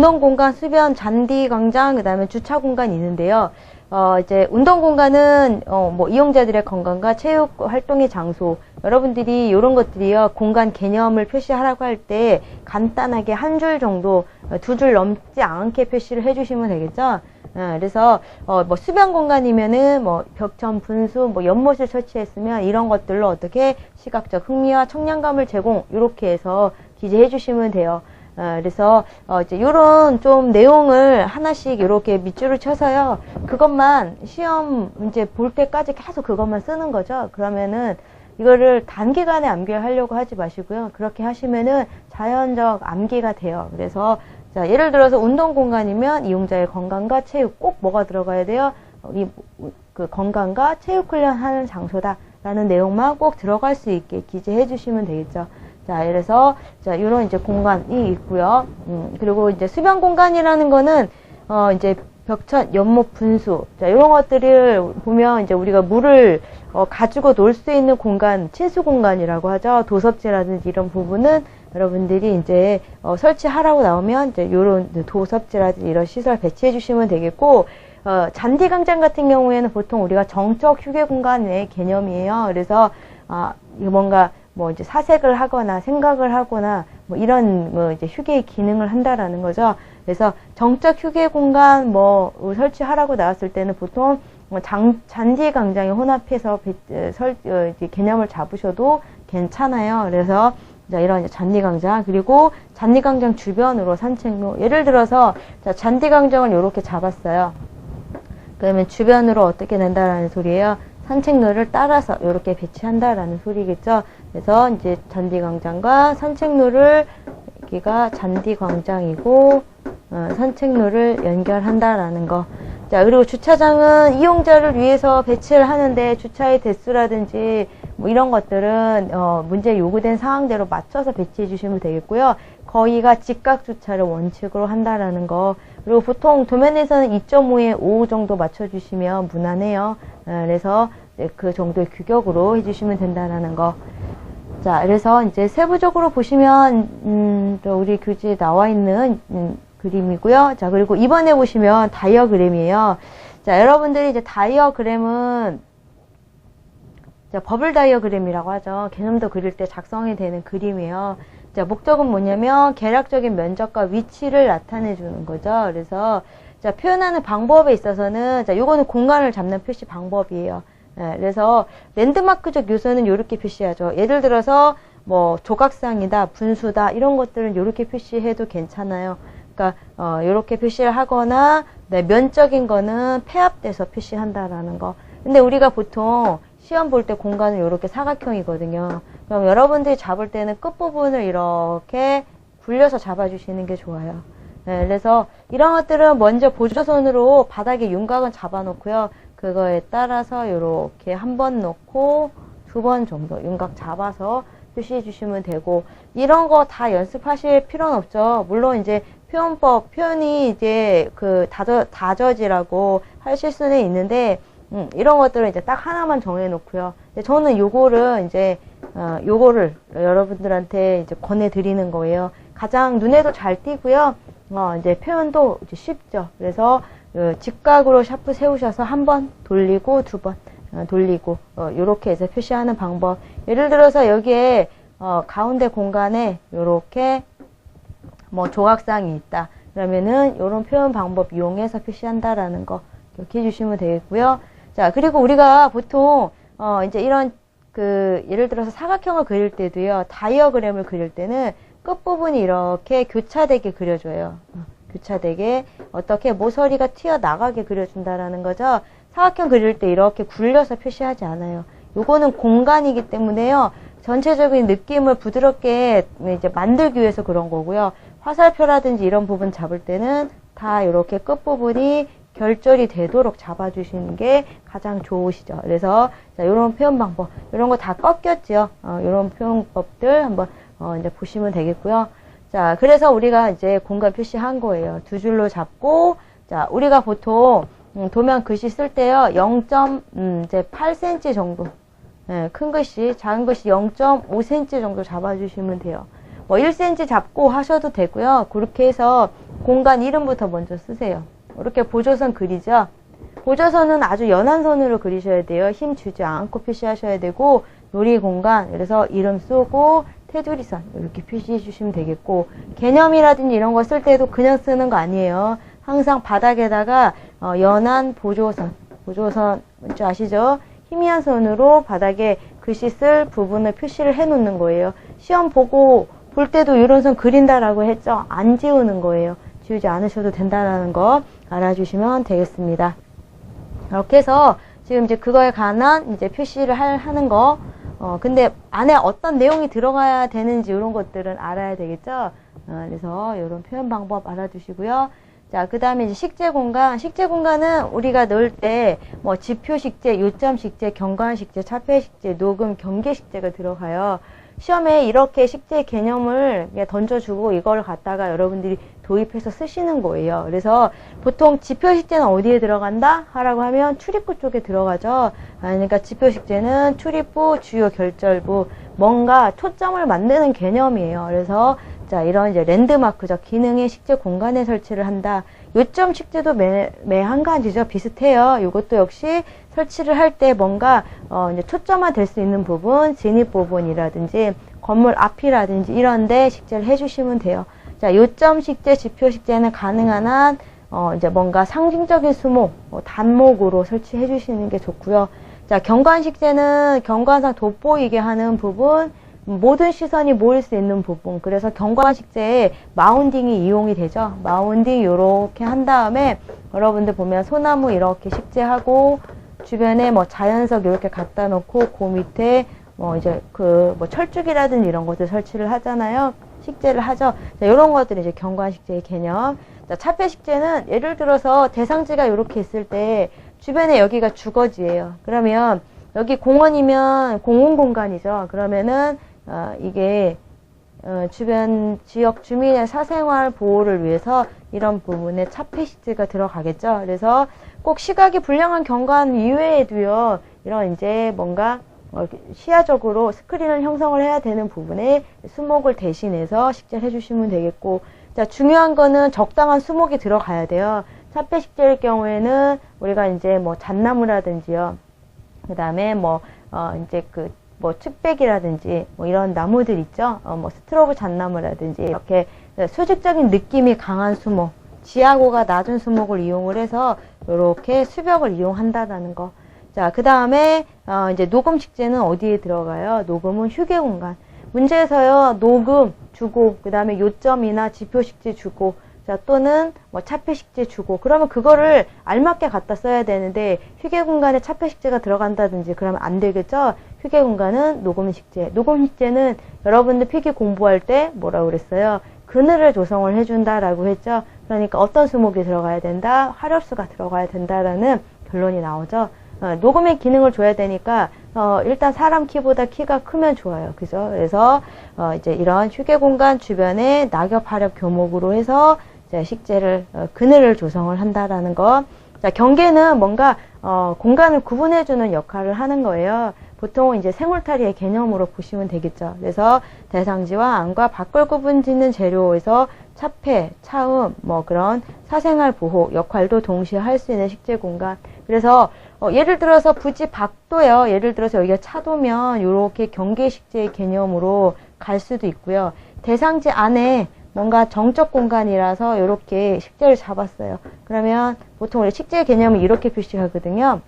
운동 공간, 수변, 잔디 광장, 그 다음에 주차 공간이 있는데요. 이제 운동 공간은 뭐 이용자들의 건강과 체육 활동의 장소, 여러분들이 이런 것들이요 공간 개념을 표시하라고 할 때 간단하게 한 줄 정도, 두 줄 넘지 않게 표시를 해주시면 되겠죠. 그래서 뭐 수변 공간이면은 뭐 벽천, 분수, 뭐 연못을 설치했으면 이런 것들로 어떻게 시각적 흥미와 청량감을 제공, 이렇게 해서 기재해 주시면 돼요. 그래서 이제 요런 좀 내용을 하나씩 이렇게 밑줄을 쳐서요. 그것만 시험 문제 볼 때까지 계속 그것만 쓰는 거죠. 그러면은 이거를 단기간에 암기를 하려고 하지 마시고요. 그렇게 하시면은 자연적 암기가 돼요. 그래서 자, 예를 들어서 운동 공간이면 이용자의 건강과 체육, 꼭 뭐가 들어가야 돼요? 그 건강과 체육 훈련하는 장소다라는 내용만 꼭 들어갈 수 있게 기재해 주시면 되겠죠. 자, 그래서 자, 요런 이제 공간이 있고요. 그리고 이제 수변 공간이라는 거는 이제 벽천, 연못, 분수, 자, 이런 것들을 보면 이제 우리가 물을 가지고 놀 수 있는 공간, 친수 공간이라고 하죠. 도섭지라든지 이런 부분은 여러분들이 이제 설치하라고 나오면 이제 요런 도섭지라든지 이런 시설 배치해 주시면 되겠고, 잔디 광장 같은 경우에는 보통 우리가 정적 휴게 공간의 개념이에요. 그래서 이거 뭔가 뭐 이제 사색을 하거나 생각을 하거나 뭐 이런 뭐 이제 휴게의 기능을 한다라는 거죠. 그래서 정적 휴게 공간 뭐 설치하라고 나왔을 때는 보통 잔디 광장에 혼합해서 개념을 잡으셔도 괜찮아요. 그래서 이런 잔디 광장, 그리고 잔디 광장 주변으로 산책로, 예를 들어서 자, 잔디 광장을 이렇게 잡았어요. 그러면 주변으로 어떻게 된다라는 소리예요. 산책로를 따라서 이렇게 배치한다라는 소리겠죠. 그래서 이제 잔디 광장과 산책로를, 여기가 잔디 광장이고 산책로를 연결한다라는 거. 자, 그리고 주차장은 이용자를 위해서 배치를 하는데 주차의 대수라든지 뭐 이런 것들은 문제 요구된 사항대로 맞춰서 배치해 주시면 되겠고요. 거기가 직각 주차를 원칙으로 한다라는 거. 그리고 보통 도면에서는 2.5에 5 정도 맞춰주시면 무난해요. 그래서 그 정도의 규격으로 해주시면 된다라는 거. 자, 그래서 이제 세부적으로 보시면 또 우리 교재에 나와 있는 그림이고요. 자, 그리고 이번에 보시면 다이어그램이에요. 자, 여러분들이 이제 다이어그램은 자, 버블 다이어그램이라고 하죠. 개념도 그릴 때 작성이 되는 그림이에요. 자, 목적은 뭐냐면 계략적인 면적과 위치를 나타내 주는 거죠. 그래서 자, 표현하는 방법에 있어서는 자, 요거는 공간을 잡는 표시 방법이에요. 네, 그래서 랜드마크적 요소는 이렇게 표시하죠. 예를 들어서 뭐 조각상이다, 분수다 이런 것들은 이렇게 표시해도 괜찮아요. 그러니까 이렇게 표시를 하거나 네, 면적인 거는 폐합돼서 표시한다라는 거. 근데 우리가 보통 시험 볼 때 공간은 이렇게 사각형이거든요. 그럼 여러분들이 잡을 때는 끝부분을 이렇게 굴려서 잡아주시는 게 좋아요. 네, 그래서 이런 것들은 먼저 보조선으로 바닥에 윤곽은 잡아놓고요. 그거에 따라서 이렇게 한 번 놓고 두 번 정도 윤곽 잡아서 표시해 주시면 되고, 이런 거 다 연습하실 필요는 없죠. 물론 이제 표현이 이제 그 다저지라고 하실 수는 있는데, 이런 것들은 이제 딱 하나만 정해 놓고요. 저는 요거를 이제, 요거를 여러분들한테 이제 권해드리는 거예요. 가장 눈에도 잘 띄고요. 이제 표현도 이제 쉽죠. 그래서, 직각으로 샤프 세우셔서 한 번 돌리고 두 번 돌리고, 요렇게 해서 표시하는 방법. 예를 들어서 여기에, 가운데 공간에 요렇게 뭐 조각상이 있다. 그러면은 요런 표현 방법 이용해서 표시한다라는 거 이렇게 해주시면 되겠고요. 자, 그리고 우리가 보통 이제 이런 예를 들어서 사각형을 그릴 때도요, 다이어그램을 그릴 때는 끝부분이 이렇게 교차되게 그려줘요. 교차되게 어떻게 모서리가 튀어나가게 그려준다라는 거죠. 사각형 그릴 때 이렇게 굴려서 표시하지 않아요. 요거는 공간이기 때문에요, 전체적인 느낌을 부드럽게 이제 만들기 위해서 그런 거고요. 화살표라든지 이런 부분 잡을 때는 다 이렇게 끝부분이 결절이 되도록 잡아주시는 게 가장 좋으시죠. 그래서 자, 이런 표현 방법, 이런 거 다 꺾였죠. 이런 표현법들 한번 이제 보시면 되겠고요. 자, 그래서 우리가 이제 공간 표시한 거예요. 두 줄로 잡고, 자, 우리가 보통 도면 글씨 쓸 때요, 0.8cm 정도, 큰 글씨, 작은 글씨 0.5cm 정도 잡아주시면 돼요. 뭐 1cm 잡고 하셔도 되고요. 그렇게 해서 공간 이름부터 먼저 쓰세요. 이렇게 보조선 그리죠. 보조선은 아주 연한 선으로 그리셔야 돼요. 힘 주지 않고 표시하셔야 되고, 놀이 공간, 그래서 이름 쓰고 테두리선 이렇게 표시해 주시면 되겠고, 개념이라든지 이런 거 쓸 때도 그냥 쓰는 거 아니에요. 항상 바닥에다가 연한 보조선 뭔지 아시죠? 희미한 선으로 바닥에 글씨 쓸 부분을 표시를 해 놓는 거예요. 시험 보고 볼 때도 이런 선 그린다라고 했죠. 안 지우는 거예요. 지우지 않으셔도 된다라는 거 알아주시면 되겠습니다. 이렇게 해서 지금 이제 그거에 관한 이제 표시를 하는 거. 근데 안에 어떤 내용이 들어가야 되는지 이런 것들은 알아야 되겠죠. 그래서 이런 표현 방법 알아두시고요. 자, 그 다음에 이제 식재 공간. 식재 공간은 우리가 넣을 때 뭐 지표 식재, 요점 식재, 경관 식재, 차폐 식재, 녹음, 경계 식재가 들어가요. 시험에 이렇게 식재 개념을 그냥 던져주고 이걸 갖다가 여러분들이 도입해서 쓰시는 거예요. 그래서 보통 지표 식재는 어디에 들어간다? 하라고 하면 출입구 쪽에 들어가죠. 그러니까 지표 식재는 출입부, 주요 결절부, 뭔가 초점을 만드는 개념이에요. 그래서 자, 이런 이제 랜드마크적 기능의 식재 공간에 설치를 한다. 요점 식재도 매 한 가지죠. 비슷해요. 이것도 역시 설치를 할 때 뭔가 이제 초점화 될 수 있는 부분, 진입 부분이라든지 건물 앞이라든지 이런데 식재를 해주시면 돼요. 자, 요점 식재, 지표 식재는 가능한 한 이제 뭔가 상징적인 수목, 단목으로 설치해 주시는 게 좋고요. 자, 경관 식재는 경관상 돋보이게 하는 부분, 모든 시선이 모일 수 있는 부분. 그래서 경관 식재에 마운딩이 이용이 되죠. 마운딩 이렇게 한 다음에 여러분들 보면 소나무 이렇게 식재하고 주변에 뭐 자연석 이렇게 갖다 놓고 그 밑에 뭐 이제 그 뭐 철쭉이라든지 이런 것들 설치를 하잖아요. 식재를 하죠. 자, 이런 것들이 이제 경관 식재의 개념. 자, 차폐 식재는 예를 들어서 대상지가 이렇게 있을 때 주변에 여기가 주거지예요. 그러면 여기 공원이면 공원 공간이죠. 그러면은 이게 주변 지역 주민의 사생활 보호를 위해서 이런 부분에 차폐 식재가 들어가겠죠. 그래서 꼭 시각이 불량한 경관 이외에도요, 이런 이제 뭔가 시야적으로 스크린을 형성을 해야 되는 부분에 수목을 대신해서 식재를 해주시면 되겠고, 자, 중요한 거는 적당한 수목이 들어가야 돼요. 차폐 식재일 경우에는 우리가 이제 뭐 잣나무라든지요, 그 다음에 뭐 이제 뭐 측백이라든지 뭐 이런 나무들 있죠. 뭐 스트로브 잣나무라든지 이렇게 수직적인 느낌이 강한 수목, 지하고가 낮은 수목을 이용을 해서 이렇게 수벽을 이용한다라는 거. 자, 그 다음에 이제 녹음 식재는 어디에 들어가요? 녹음은 휴게 공간. 문제에서요, 녹음 주고, 그 다음에 요점이나 지표 식재 주고, 자, 또는 뭐 차폐 식재 주고, 그러면 그거를 알맞게 갖다 써야 되는데 휴게 공간에 차폐 식재가 들어간다든지 그러면 안 되겠죠? 휴게 공간은 녹음 식재. 녹음 식재는 여러분들 필기 공부할 때 뭐라고 그랬어요? 그늘을 조성을 해준다라고 했죠? 그러니까 어떤 수목이 들어가야 된다? 화력수가 들어가야 된다라는 결론이 나오죠? 녹음의 기능을 줘야 되니까 일단 사람 키보다 키가 크면 좋아요. 그죠? 그래서 이제 이런 휴게 공간 주변에 낙엽 화력 교목으로 해서 이제 식재를 그늘을 조성을 한다라는 거. 자, 경계는 뭔가 공간을 구분해주는 역할을 하는 거예요. 보통 이제 생울타리의 개념으로 보시면 되겠죠. 그래서 대상지와 안과 밖을 구분짓는 재료에서 차폐, 차음, 뭐 그런 사생활 보호 역할도 동시에 할 수 있는 식재 공간. 그래서 예를 들어서 부지 밖도요. 예를 들어서 여기가 차도면 이렇게 경계 식재의 개념으로 갈 수도 있고요. 대상지 안에 뭔가 정적 공간이라서 이렇게 식재를 잡았어요. 그러면 보통 우리 식재 개념은 이렇게 표시하거든요.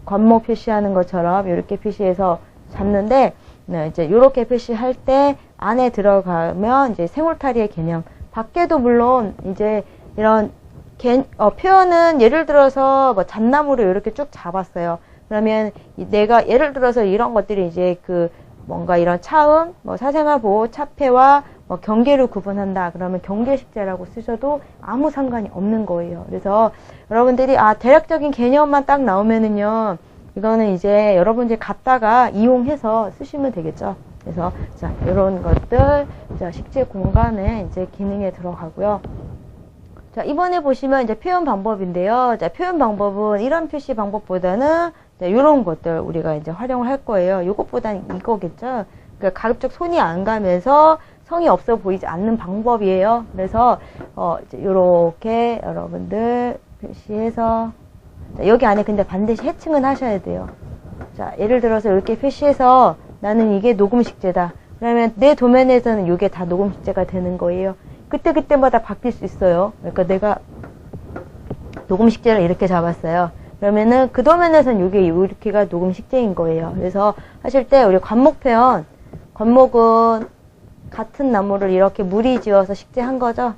관목 표시하는 것처럼 이렇게 표시해서 잡는데, 네, 이제 이렇게 표시할 때 안에 들어가면 이제 생울타리의 개념. 밖에도 물론 이제 이런 표현은 예를 들어서 뭐 잣나무를 이렇게 쭉 잡았어요. 그러면 내가 예를 들어서 이런 것들이 이제 뭔가 이런 차음, 뭐 사생활 보호, 차폐와 뭐 경계를 구분한다. 그러면 경계식재라고 쓰셔도 아무 상관이 없는 거예요. 그래서 여러분들이 대략적인 개념만 딱 나오면은요, 이거는 이제 여러분들이 갖다가 이용해서 쓰시면 되겠죠. 그래서 자, 이런 것들 자, 식재 공간의 이제 기능에 들어가고요. 자, 이번에 보시면 이제 표현 방법인데요. 자, 표현 방법은 이런 표시 방법보다는 이런 것들 우리가 이제 활용을 할 거예요. 이것보다는 이거겠죠. 그러니까 가급적 손이 안 가면서 성의 없어 보이지 않는 방법이에요. 그래서 이제 요렇게 여러분들 표시해서 자, 여기 안에 근데 반드시 해칭은 하셔야 돼요. 자, 예를 들어서 이렇게 표시해서 나는 이게 녹음식재다. 그러면 내 도면에서는 이게 다 녹음식재가 되는 거예요. 그때마다 바뀔 수 있어요. 그러니까 내가 녹음식재를 이렇게 잡았어요. 그러면은 그 도면에서는 이게 이렇게가 녹음식재인 거예요. 그래서 하실 때 우리 관목 표현, 관목은 같은 나무를 이렇게 무리 지어서 식재한 거죠.